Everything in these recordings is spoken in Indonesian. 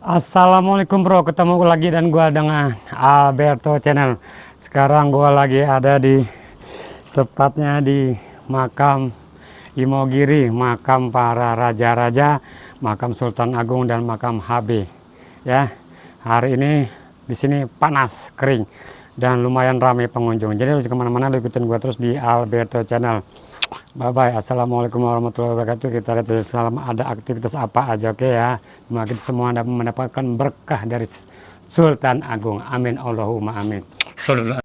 Assalamualaikum bro, ketemu lagi dan gua dengan Alberto Channel. Sekarang gua lagi ada di tepatnya di makam Imogiri, makam para raja-raja, makam Sultan Agung dan makam HB. Ya, hari ini di sini panas, kering dan lumayan ramai pengunjung. Jadi harus kemana-mana lu ikutin gua terus di Alberto Channel. Bye bye. Assalamualaikum warahmatullahi wabarakatuh. Kita lihat selama ada aktivitas apa aja, oke ya. Semoga kita semua mendapatkan berkah dari Sultan Agung. Amin Allahumma amin. Sallallahu.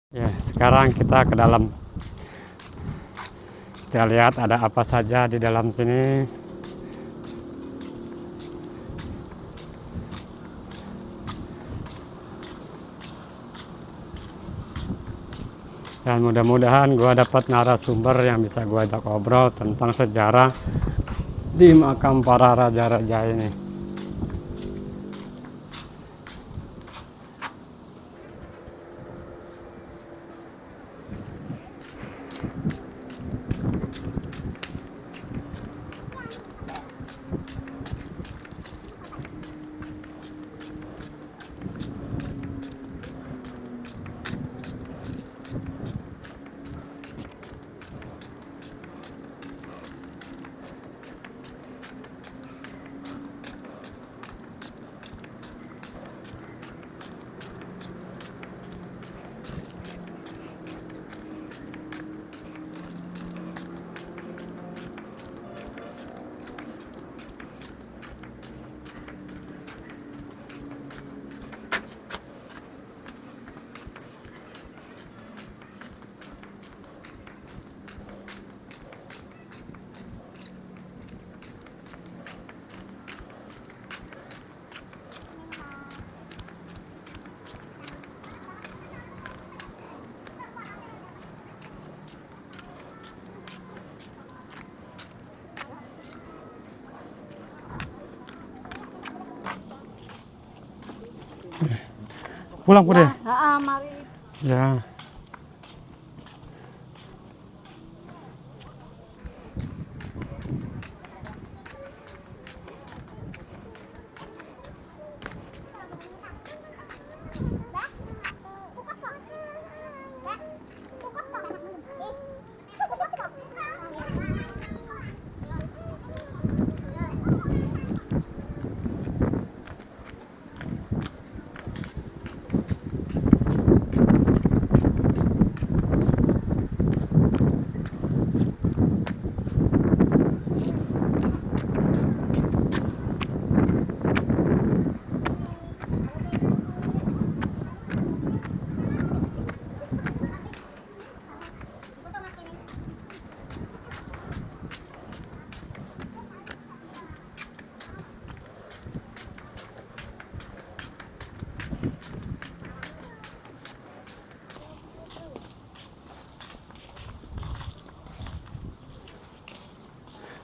Ya, sekarang kita ke dalam. Kita lihat ada apa saja di dalam sini. Dan mudah-mudahan gua dapat narasumber yang bisa gua ajak ngobrol tentang sejarah di makam para raja-raja ini. Pulang ku deh. Mari. Ya.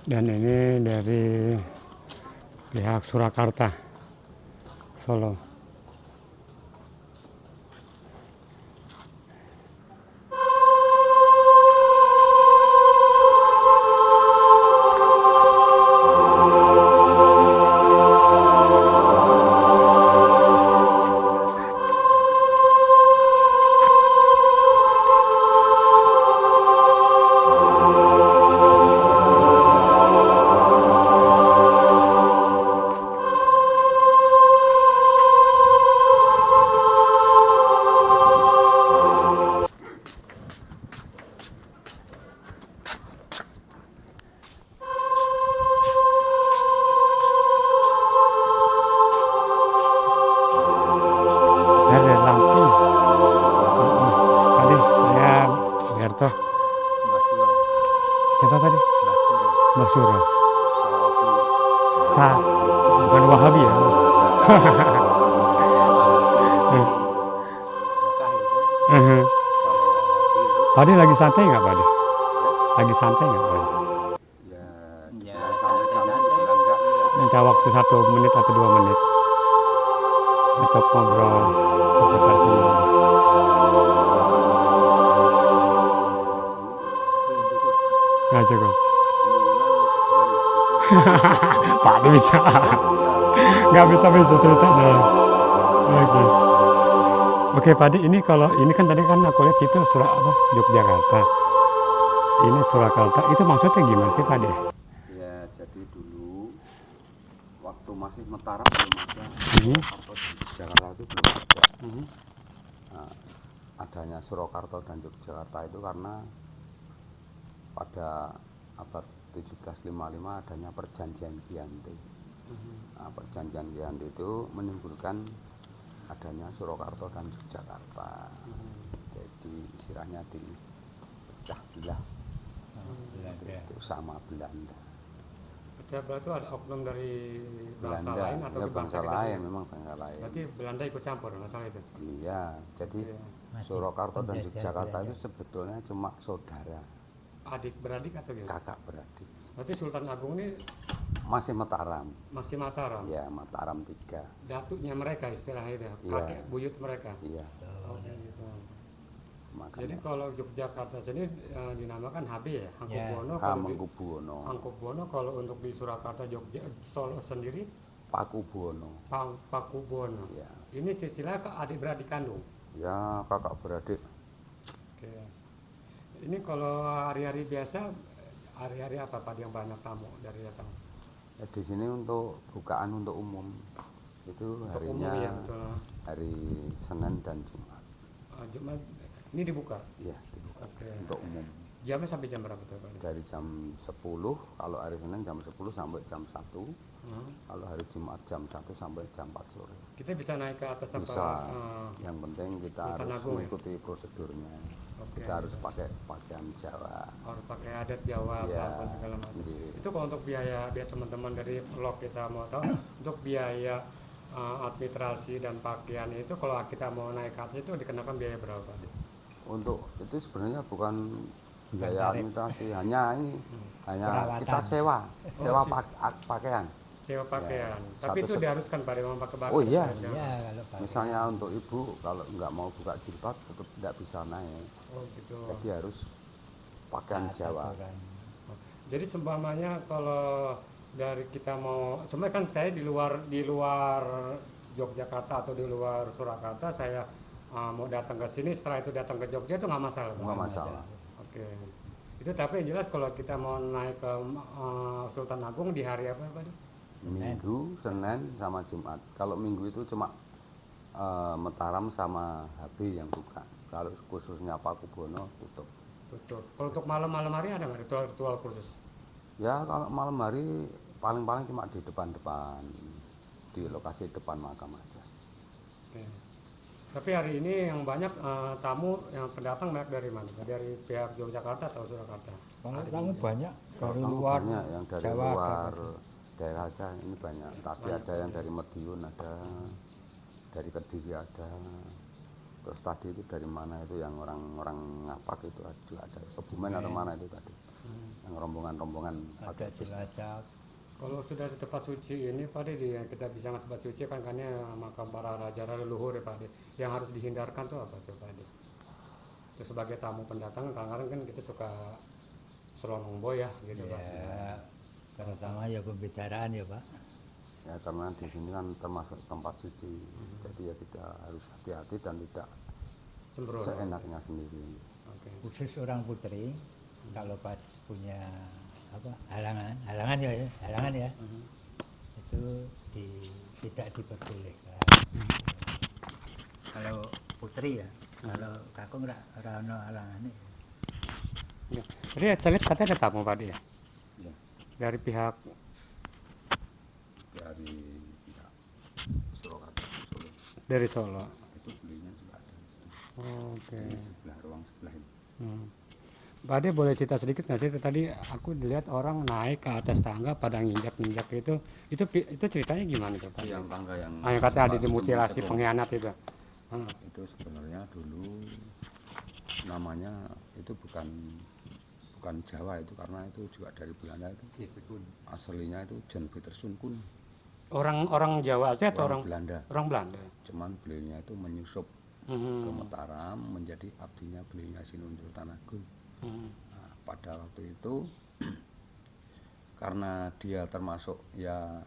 Dan ini dari pihak Surakarta, Solo. Saya dari Lampung. Tadi saya Berto. Siapa tadi? Basuro. Bukan Wahabi ya? Padi lagi santai nggak Padi? Lagi santai nggak Padi? Ya, santai-santai. Minta waktu 1 menit atau 2 menit untuk ngobrol seputar sini. Nggak cukup. Pak bisa. Nggak bisa ceritanya. Oke Padi, ini kalau ini kan tadi kan aku lihat situ Yogyakarta. Ini Surakarta. Itu maksudnya gimana sih Padi? Ya, jadi dulu waktu masih Mataram belum ada. Surakarta di Jakarta itu belum ada. Nah, adanya Surakarta dan Yogyakarta itu karena pada abad 1755 adanya perjanjian Giyanti. Nah, perjanjian Giyanti itu menimbulkan adanya Surakarta dan Yogyakarta. Jadi istilahnya dipecah belah itu sama Belanda. Pecah belah itu ada oknum dari bangsa Belanda lain atau ya, di bangsa kita lain, sendiri? memang bangsa lain. Berarti Belanda ikut campur masalah itu. Iya, jadi Surakarta dan Yogyakarta itu sebetulnya cuma saudara, Adik beradik atau gimana? kakak beradik. Berarti Sultan Agung ini Masih Mataram. masih Mataram. Ya, Mataram 3. Datuknya mereka istilahnya itu, Iya. kakek buyut mereka. Iya, Oh, kayak gitu. Jadi makanya kalau Yogyakarta sini dinamakan HB ya, Hangkubuwono. Hamengkubuwono, Hangkubuwono kalau untuk di Surakarta, Jogja, Solo sendiri Pakubuwono. Pakubuwono. Ya, Ini silsilah ke adik-beradik kandung. ya kakak beradik. Oke. Ini kalau hari-hari biasa, hari-hari apa Pak yang banyak tamu dari datang? Ya, di sini untuk bukaan untuk umum itu Untuk harinya umum ya, betul. hari Senin dan Jumat. Jumat ini dibuka. Ya, dibuka Oke. untuk umum. Jamnya sampai jam berapa tuh Pak? Dari jam 10, kalau hari Senin jam 10 sampai jam 1. Kalau hari Jumat jam 1 sampai jam 4 sore. Kita bisa naik ke atas apa? Bisa. Yang penting kita Sultan harus Agung ya? mengikuti prosedurnya. Oke, Kita harus gitu. pakai pakaian Jawa. Harus pakai adat Jawa, Iya. apapun segala macam. Iya. Itu kalau untuk biaya teman-teman dari vlog kita mau tahu, untuk biaya administrasi dan pakaian itu kalau kita mau naik ke atas itu dikenakan biaya berapa? Untuk itu sebenarnya bukan biaya administrasi, hanya ini, hanya kita sewa pakaian. Sewa pakaian. Ya, Tapi itu satu- diharuskan Pak mau pakai baju. Oh iya. Iya, kalau pakai. Misalnya untuk ibu kalau nggak mau buka jilbab tetap tidak bisa naik. Oh gitu. Jadi harus pakaian Jawa. Jadi seumpamanya kalau dari kita mau, cuma kan saya di luar Yogyakarta atau di luar Surakarta, saya mau datang ke sini, setelah itu datang ke Jogja itu nggak masalah. Pak? Nggak masalah. Oke. Itu tapi yang jelas kalau kita mau naik ke Sultan Agung di hari apa Pak? Minggu, Senin, sama Jumat. Kalau Minggu itu cuma Mataram sama HB yang buka. Kalau khususnya Pakubuwono tutup. Betul. Kalau untuk malam-malam hari ada nggak ritual khusus? Ya kalau malam hari paling-paling cuma di depan-depan, di lokasi depan makam aja. Oke. Tapi hari ini yang banyak tamu yang pendatang banyak dari mana? Dari pihak Yogyakarta atau Surakarta? Kalau tamu banyak dari Orang luar banyak yang dari Jawa, luar Jawa. daerah aja ini banyak. Tapi Banyak. ada yang dari Madiun ada, dari Kediri ada. Terus tadi itu dari mana itu yang orang-orang Ngapak itu juga ada. Kebumen atau mana itu tadi. yang rombongan-rombongan ada Cilacap. Kalau sudah di tempat suci ini Pak De, kita bisa ngasih tempat suci kan makam para raja leluhur ya Pak De. Yang harus dihindarkan tuh apa tuh Pak De? Itu sebagai tamu pendatang kadang-kadang kan kita suka selonong boy ya gitu Pak. Ya, pertama ya pembicaraan ya Pak. ya, karena di sini kan termasuk tempat suci, jadi ya kita harus hati-hati dan tidak Sembrono. seenaknya sendiri. Oke. Khusus orang putri, kalau pas punya halangan ya, itu tidak diperbolehkan. Kalau putri ya, kalau kakung ora ono halangane. Ya. Jadi saya lihat katanya ada tamu Pak De ya? Ya, Dari pihak dari pihak Surakarta Solo dari Solo. itu belinya juga ada Oke. di sebelah ruang sebelah ini. Pak De boleh cerita sedikit nggak sih? Tadi aku dilihat orang naik ke atas tangga pada nginjak-nginjak itu ceritanya gimana tuh Pak? Itu yang tangga yang Yang kata ada sebelum mutilasi dikepung. pengkhianat itu. Itu sebenarnya dulu namanya itu bukan Jawa itu, karena itu juga dari Belanda itu. Aslinya itu John Peterson Kun, Orang Jawa asli atau orang Belanda. orang Belanda? Cuman beliaunya itu menyusup ke Mataram menjadi abdinya beliaunya Sinun Sultan Agung. Nah, pada waktu itu karena dia termasuk ya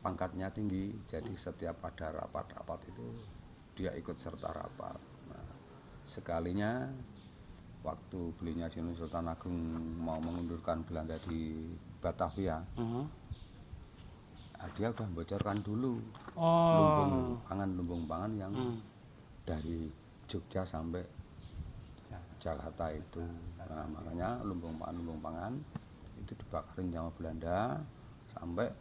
pangkatnya tinggi, jadi setiap ada rapat-rapat itu dia ikut serta rapat. Nah, sekalinya waktu beliaunya Sinun Sultan Agung mau mengundurkan Belanda di Batavia, dia udah bocorkan dulu lumbung pangan yang dari Jogja sampai Jakarta itu. Nah, makanya lumbung pangan itu dibakarin sama Belanda sampai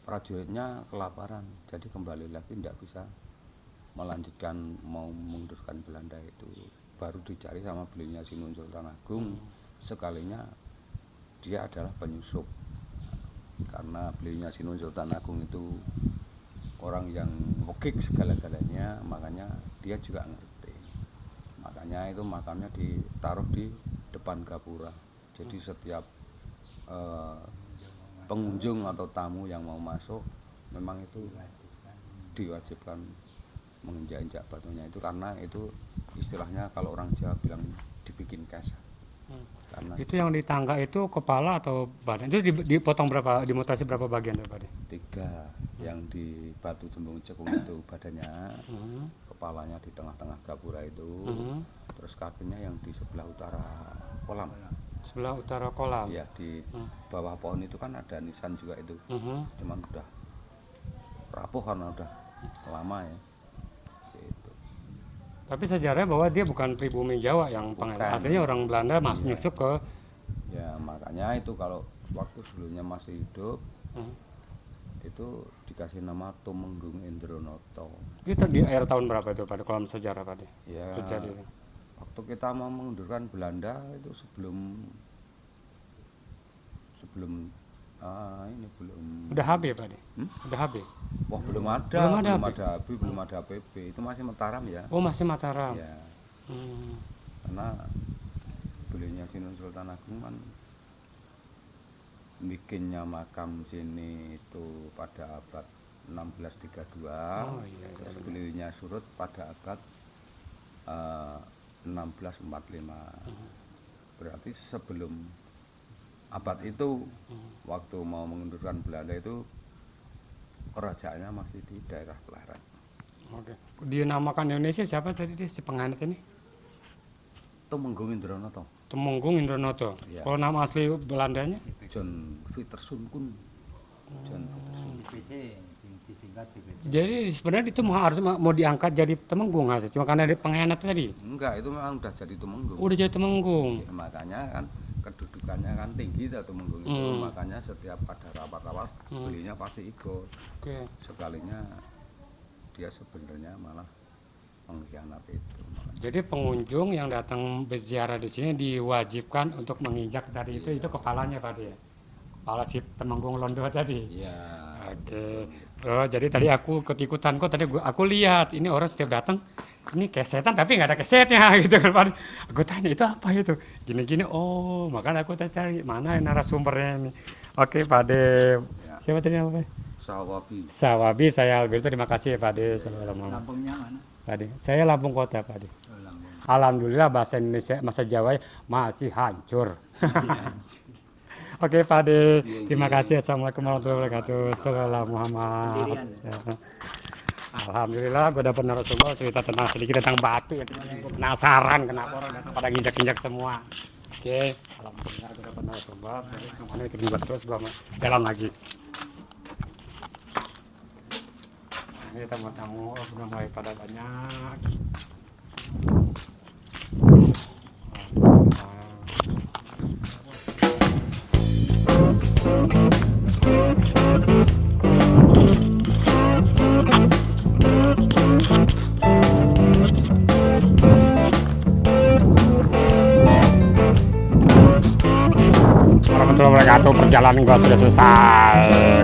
prajuritnya kelaparan, jadi kembali lagi tidak bisa melanjutkan mau mengundurkan Belanda itu. Baru dicari sama beliaunya Sinun Sultan Agung, sekalinya dia adalah penyusup. Karena beliaunya Sinun Sultan Agung itu orang yang wekik segala-galanya, makanya dia juga ngerti. Makanya itu makamnya ditaruh di depan gapura. Jadi setiap pengunjung atau tamu yang mau masuk memang itu diwajibkan menginjak-injak batunya itu, karena itu istilahnya kalau orang Jawa bilang dibikin keset. Karena Itu yang di tangga itu kepala atau badan? Itu dipotong berapa, dimutasi berapa bagian tuh Pak De? 3 yang di batu tumbung cekung itu badannya, kepalanya di tengah-tengah gapura itu, terus kakinya yang di sebelah utara kolam. Sebelah utara kolam. Ya, di bawah pohon itu kan ada nisan juga itu, cuman udah rapuh karena udah lama ya. Gitu. Tapi sejarahnya bahwa dia bukan pribumi Jawa yang pengkhianat, aslinya orang Belanda nyusup ke. Ya, makanya itu kalau waktu sebelumnya masih hidup itu dikasih nama Tumenggung Indronoto. Itu di akhir tahun berapa itu pada kolam sejarah Pak De? Ya, Terjadi. waktu kita mau mengundurkan Belanda itu sebelum ini belum. Udah HB Pak De? Udah HB? Wah, belum ada HB, belum ada APB. Itu masih Mataram ya. Oh, masih Mataram. Ya. Karena beliaunya Sinun Sultan Agung kan bikinnya makam sini itu pada abad 1632. Terus beliaunya surut pada abad 1645. Berarti sebelum abad itu, waktu mau mengundurkan Belanda itu kerajaannya masih di daerah Pleret. Oke. Dinamakan Indonesia siapa tadi si pengkhianat ini? Tumenggung Indronoto. Tumenggung Indronoto. Ya. Kalau nama asli Belandanya? John Peterson Kun. John Peterson. Disingkat juga. Jadi sebenarnya itu harus mau diangkat jadi Temenggung nggak sih? Cuma karena ada pengkhianat tadi. Enggak, itu memang udah jadi Tumenggung. Udah jadi Temenggung. Ya, makanya kan kedudukannya kan tinggi tuh Tumenggung itu. Makanya setiap ada rapat-rapat belinya pasti ikut. Oke. Sekalinya dia sebenarnya malah pengkhianat itu. Makanya. Jadi pengunjung yang datang berziarah di sini diwajibkan untuk menginjak dari itu kepalanya Pak De. Kepala si Temenggung Londo tadi. Iya. Oke. Oh, jadi tadi aku ikut-ikutan kok tadi aku lihat ini orang setiap datang ini kesetan tapi nggak ada kesetnya gitu kan Pak. Aku tanya itu apa itu? Gini-gini, oh makanya aku cari mana narasumbernya ini. Oke Pak De, Ya. siapa tadi nama Pak? Sawabi. Sawabi, saya Alberto, terima kasih ya Pak De. Assalamualaikum. Lampungnya mana? Pak De, saya Lampung Kota Pak De. Oh, Lampung. Alhamdulillah bahasa Indonesia, bahasa Jawa masih hancur. Oke Pak De, terima kasih. Assalamualaikum warahmatullahi wabarakatuh. Salam Muhammad. Sendirian. Ya. Alhamdulillah gue dapat narasumber cerita tentang sedikit tentang batu ya. Gue penasaran kenapa orang datang pada nginjak-injak semua. Oke, alhamdulillah gue dapat narasumber. Jadi kemana itu juga terus gue jalan lagi. Nah, ini tamu-tamu udah mulai pada banyak. Warahmatullahi wabarakatuh. Perjalanan gua sudah selesai.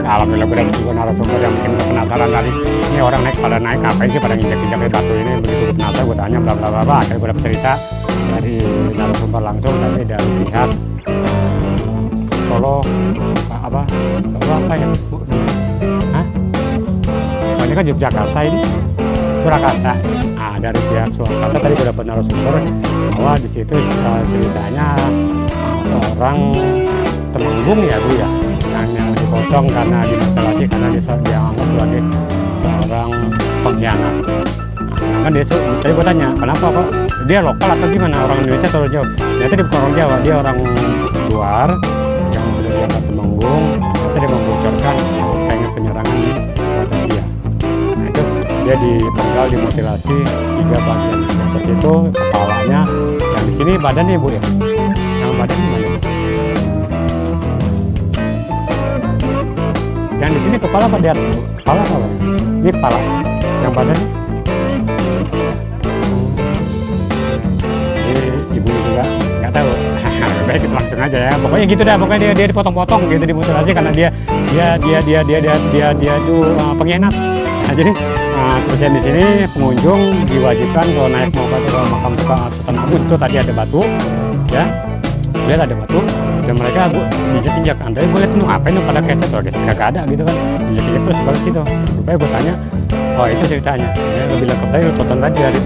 Alhamdulillah gue dapet juga narasumber yang bikin gue penasaran tadi. Ini orang pada naik ngapain sih pada nginjak-injak batu ini? Begitu gue penasaran gue tanya bla bla bla bla. Akhirnya gue dapet cerita dari narasumber langsung tapi dari pihak Solo apa ya? Hah? Oh, ini kan Yogyakarta ini. Surakarta. Nah, dari pihak Surakarta tadi gue dapat narasumber bahwa di situ ceritanya seorang temenggung ya Bu ya, yang dipotong karena dimutilasi karena dia dianggap sebagai seorang pengkhianat. Nah, kan dia tadi gue tanya kenapa kok dia lokal atau gimana, orang Indonesia atau orang Jawa? Ternyata dia bukan orang Jawa, dia orang luar yang sudah dianggap temenggung. Ternyata dia membocorkan pengen penyerangan di kota dia. Nah itu dia dipenggal, dimutilasi 3 bagian. Di atas itu kepalanya, yang di sini badannya Bu ya. Yang badannya mana? Yang di sini kepala apa di atas? Kepala apa? Ini kepala. Yang badannya? Ini ibunya juga nggak tahu. Baik langsung aja ya. Pokoknya gitu dah. Pokoknya dia dipotong-potong gitu, dimutilasi karena dia itu pengkhianat. Nah, jadi kemudian di sini pengunjung diwajibkan kalau naik mau ke makam Sultan Agung itu tadi ada batu, ya. Lihat ada batu dan mereka diinjak-injak. Antara gue lihat apa ini pada keset, oh keset kagak ada gitu kan, diinjak-injak terus balik situ. Supaya gue tanya, oh itu ceritanya. Ya, lebih lengkap tadi lu tonton tadi dari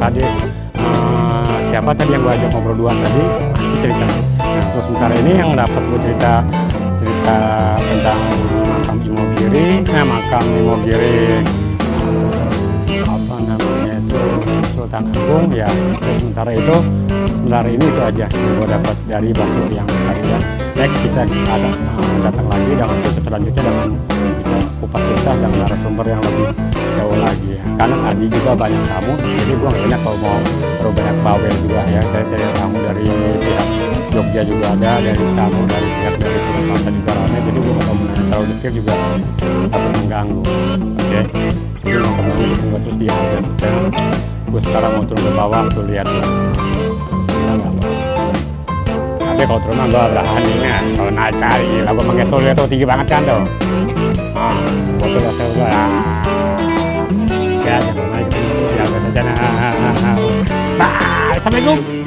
siapa tadi yang gue ajak ngobrol duluan tadi, itu ceritanya. Nah terus sementara ini yang dapat gue cerita tentang makam Imogiri apa namanya itu Sultan Agung ya. Terus sementara ini itu aja yang gue dapat dari batu yang tadi ya. Next kita ada datang lagi dengan episode selanjutnya dengan bisa kupas tuntas dengan narasumber yang lebih jauh lagi ya. Karena tadi juga banyak tamu, jadi gue nggak enak kalau mau terlalu banyak bawel juga ya. Dari tamu dari pihak Jogja juga ada, dari tamu dari pihak dari Surakarta juga ramai. Jadi gue kalau menanya terlalu detail juga takut mengganggu. Oke, jadi teman-teman gue terus diambil. Dan gue sekarang mau turun ke bawah untuk lihat ya. Tapi kalau turun gue berani ya, kalau naik cari lah gue pakai stol itu tinggi banget kan tuh. Foto hasil gue ya jangan naik ya biasa. Bye, assalamualaikum.